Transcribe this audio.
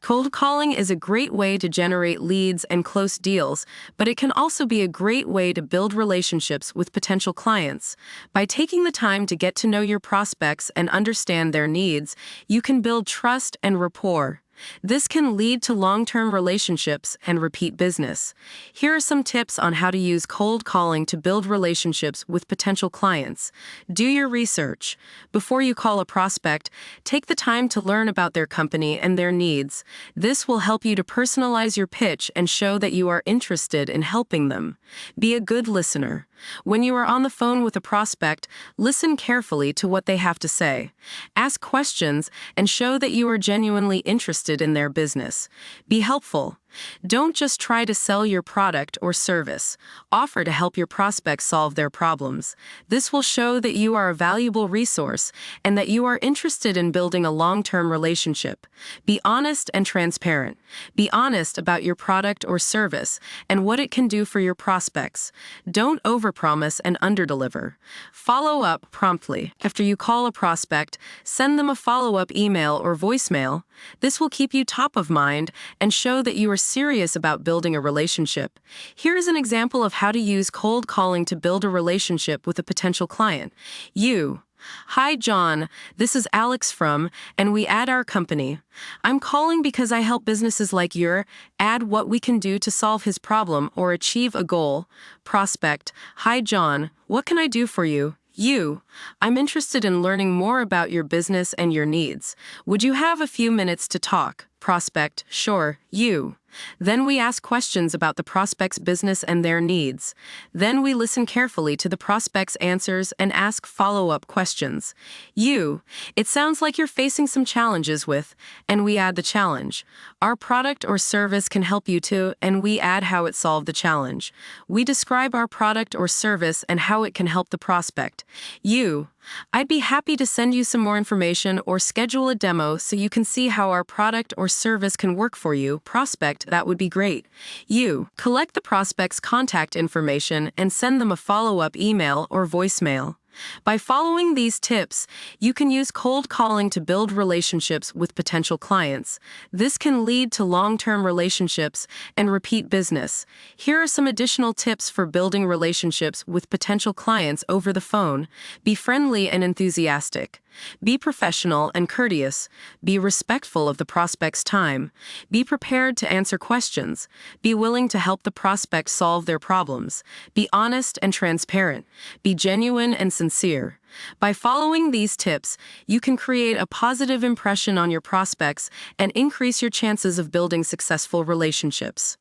Cold calling is a great way to generate leads and close deals, but it can also be a great way to build relationships with potential clients. By taking the time to get to know your prospects and understand their needs, you can build trust and rapport. This can lead to long-term relationships and repeat business. Here are some tips on how to use cold calling to build relationships with potential clients. Do your research. Before you call a prospect, take the time to learn about their company and their needs. This will help you to personalize your pitch and show that you are interested in helping them. Be a good listener. When you are on the phone with a prospect, listen carefully to what they have to say. Ask questions and show that you are genuinely interested in their business. Be helpful. Don't just try to sell your product or service. Offer to help your prospects solve their problems. This will show that you are a valuable resource and that you are interested in building a long-term relationship. Be honest and transparent. Be honest about your product or service and what it can do for your prospects. Don't overpromise and underdeliver. Follow up promptly. After you call a prospect, send them a follow-up email or voicemail. This will keep you top of mind and show that you are serious about building a relationship. Here is an example of how to use cold calling to build a relationship with a potential client. Hi, John. This is Alex from, and we add our company. I'm calling because I help businesses like your add what we can do to solve his problem or achieve a goal. Prospect. Hi, John. What can I do for you? I'm interested in learning more about your business and your needs. Would you have a few minutes to talk? Prospect. Sure. Then we ask questions about the prospect's business and their needs. Then we listen carefully to the prospect's answers and ask follow-up questions. It sounds like you're facing some challenges with, and we add the challenge. Our product or service can help you too, and we add how it solved the challenge. We describe our product or service and how it can help the prospect. I'd be happy to send you some more information or schedule a demo so you can see how our product or service can work for you. Prospect. That would be great. Collect the prospect's contact information and send them a follow-up email or voicemail. By following these tips, you can use cold calling to build relationships with potential clients. This can lead to long-term relationships and repeat business. Here are some additional tips for building relationships with potential clients over the phone. Be friendly and enthusiastic. Be professional and courteous. Be respectful of the prospect's time. Be prepared to answer questions. Be willing to help the prospect solve their problems. Be honest and transparent. Be genuine and sincere. By following these tips, you can create a positive impression on your prospects and increase your chances of building successful relationships.